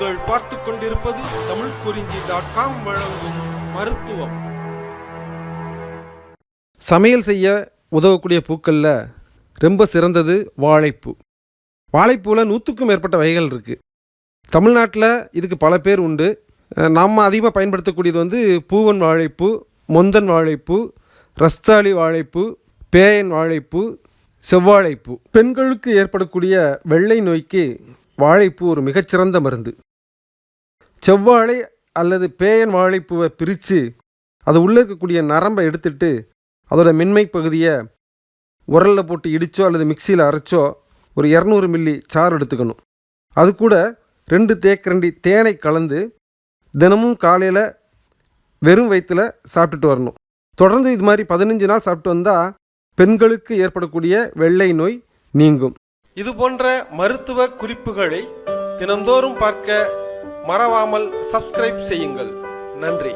நீங்கள் பார்த்து கொண்டிருப்பது தமிழ்குறிஞ்சி.com வழங்கும் மருத்துவம். சமையல் செய்ய உதவக்கூடிய பூக்களில் ரொம்ப சிறந்தது வாழைப்பூ. வாழைப்பூவில் 100க்கும் மேற்பட்ட வகைகள் இருக்குது. தமிழ்நாட்டில் இதுக்கு பல பேர் உண்டு. நாம் அதிகமாக பயன்படுத்தக்கூடியது பூவன் வாழைப்பூ, மொந்தன் வாழைப்பூ, ரஸ்தாளி வாழைப்பூ, பேயன் வாழைப்பூ, செவ்வாழைப்பூ. பெண்களுக்கு ஏற்படக்கூடிய வெள்ளை நோய்க்கு வாழைப்பூ ஒரு மிகச்சிறந்த மருந்து. செவ்வாழை அல்லது பேயன் வாழைப்பூவை பிரித்து அது உள்ளே இருக்கக்கூடிய நரம்பை எடுத்துட்டு அதோட மென்மை பகுதியை உரலில் போட்டு இடித்தோ அல்லது மிக்சியில் அரைச்சோ ஒரு 200 மில்லி சாறு எடுத்துக்கணும். அது கூட 2 தேக்கரண்டி தேனை கலந்து தினமும் காலையில் வெறும் வயிற்றில் சாப்பிட்டுட்டு வரணும். தொடர்ந்து இது மாதிரி 15 நாள் சாப்பிட்டு வந்தால் பெண்களுக்கு ஏற்படக்கூடிய வெள்ளை நோய் நீங்கும். இது போன்ற மருத்துவ குறிப்புகளை தினந்தோறும் பார்க்க மறவாமல் சப்ஸ்கிரைப் செய்யுங்கள். நன்றி.